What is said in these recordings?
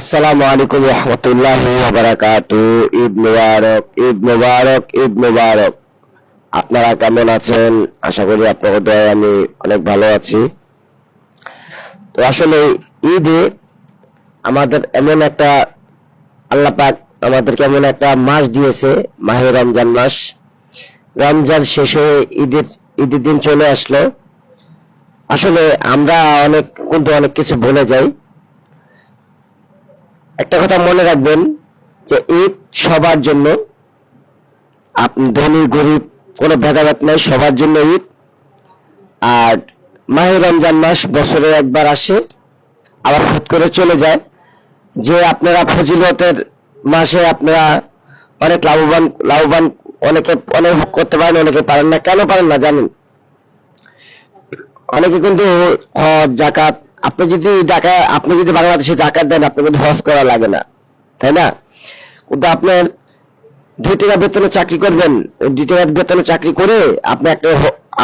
আসসালামু আলাইকুম রহমতুল্লাহি ওয়া বারাকাতুহু। ঈদ মুবারক, ঈদ মুবারক, ঈদ মুবারক। আপনারা কেমন আছেন? আশা করি আপনাদের দয়ায় আমি অনেক ভালো আছি। তো আসলে ঈদে আমাদের এমন একটা আল্লাহ পাক আমাদেরকে এমন একটা মাস দিয়েছে, মাহে রমজান মাস। রমজান শেষ হয়ে ঈদের দিন চলে আসলো। আসলে আমরা অনেক কিছু ভুলে যাই। একটা কথা মনে রাখবেন যে ঈদ সবার জন্য, আপনি ধনী গরিব কোনো ভেদাভেদ নাই, সবার জন্য ঈদ। আর মাহে রমজান মাস বছরে একবার আসে, আবার হুট করে চলে যায়। যে আপনারা ফজিলতের মাসে আপনারা অনেক লাভবান অনেক ভোগ করতে পারেন, অনেকে পারেন না। কেন পারেন না জানেন? অনেকে কিন্তু হজ জাকাত, আপনি যদি বাংলাদেশে জাকাত দেন, আপনি কিন্তু হজ করা লাগে না, তাই না? কিন্তু আপনার 2 টাকা বেতনে চাকরি করবেন, 2 টাকা বেতনে চাকরি করে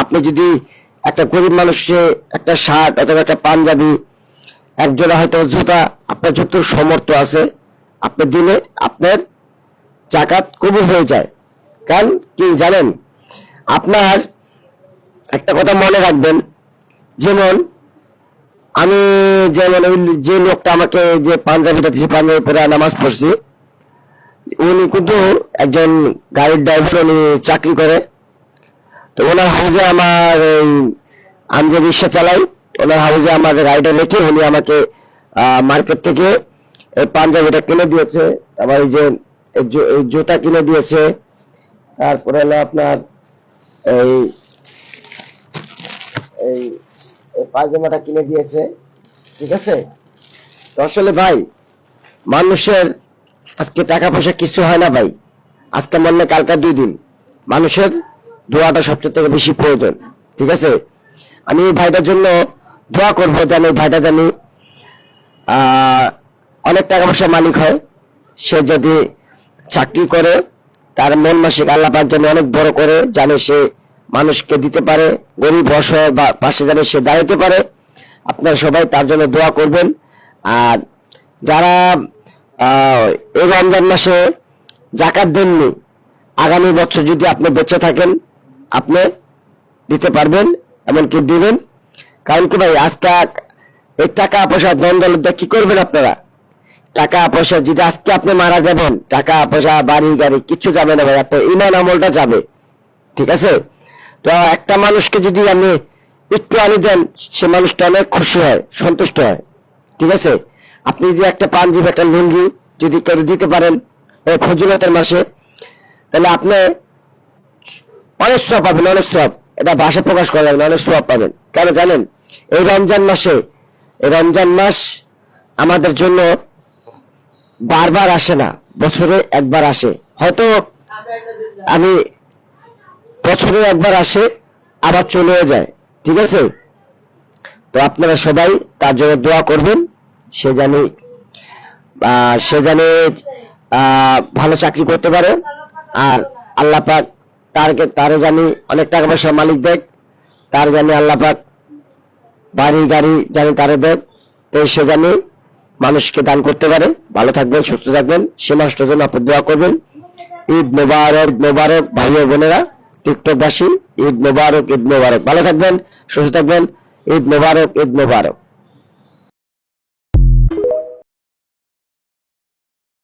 আপনি যদি একটা গরিব মানুষকে একটা শার্ট অথবা একটা পাঞ্জাবি, একজোড়া হয়তো জুতা, আপনার যত সামর্থ্য আছে আপনি দিলে আপনার জাকাত কবুল হয়ে যায়। কারণ কি জানেন? আপনার একটা কথা মনে রাখবেন, যেমন যে লোকটা আমাকে যে পাঞ্জাবিটা দিয়েছে, পাঞ্জাবি পরে নামাজ পড়ছি, উনি কিন্তু একজন গাড়ির ড্রাইভার, উনি চাকরি করে। তো ওনার হাউজে আমি যে রিক্সা চালাই, ওনার হাউজে আমার গাড়িটা রেখে উনি আমাকে মার্কেট থেকে এই পাঞ্জাবিটা কিনে দিয়েছে, আবার এই জুতা কিনে দিয়েছে, তারপরে হলো আপনার এই এই পায়জামাটা কিনে দিয়েছে। ঠিক আছে? তো আসলে ভাই, মানুষের আজকে টাকা পয়সা কিছু হয় না ভাই। আজকে মনে কালকা 2 দিন। মানুষের দোয়াটা সবচেয়ে থেকে বেশি প্রয়োজন। ঠিক আছে? আমি এই ভাইটার জন্য দোয়া করবো, যেন ভাইটা জানি অনেক টাকা পয়সার মালিক হয়। সে যদি চাকরি করে, তার মন মাসিক আল্লাহ পাক যেন অনেক বড় করে, জানে সে মানুষকে দিতে পারে, গরিব অসহায় বা পাশে যেন সে দাঁড়াতে পারে। আপনারা সবাই তার জন্য দোয়া করবেন। আর যারা এই রমজান মাসে জাকাত দেননি, আগামী বছর যদি আপনি বেঁচে থাকেন, আপনি দিতে পারবেন, এমনকি দিবেন। কারণ কি ভাই, আজকে এই টাকা পয়সা দ্বন্দ্ব কি করবেন আপনারা? টাকা পয়সা যদি আজকে আপনি মারা যাবেন, টাকা পয়সা বাড়ি গাড়ি কিছু যাবে না ভাই, আপনার ইমান আমলটা যাবে। ঠিক আছে? তো একটা মানুষকে যদি আপনি একটু আনি দেন, সে মানুষটা অনেক খুশি হয়, সন্তুষ্ট হয়। ঠিক আছে? আপনি যদি একটা পাঞ্জাবি, একটা লুঙ্গি যদি করে দিতে পারেন এই ফজিলতের মাসে, তাহলে আপনি অনেক সওয়াব পাবেন, অনেক সওয়াব। এটা ভাষা প্রকাশ করা যাবে না, অনেক সওয়াব পাবেন। কেন জানেন? এই রমজান মাস আমাদের জন্য বারবার আসে না, বছরে একবার আসে। হয়তো আমি বছরে একবার আসে, আবার চলেও যায়। ঠিক আছে? তো আপনারা সবাই তার জন্য দোয়া করবেন, সে জানি ভালো চাকরি করতে পারে। আর আল্লাহ পাক তারে জানি অনেক টাকা পয়সার মালিক দেখ, তার জানি আল্লাহ পাক বাড়ি গাড়ি জানি তারে দেখ, তো সে জানি মানুষকে দান করতে পারে। ভালো থাকবেন, সুস্থ থাকবেন, সে মাসটার জন্য আপনি দোয়া করবেন। ঈদ মোবারক, মোবারক ভাই ও বোনেরা, টিকটকবাসী, ঈদ মোবারক, ঈদ মোবারক। ভালো থাকবেন, সুস্থ থাকবেন। ঈদ মোবারক, ঈদ মোবারক।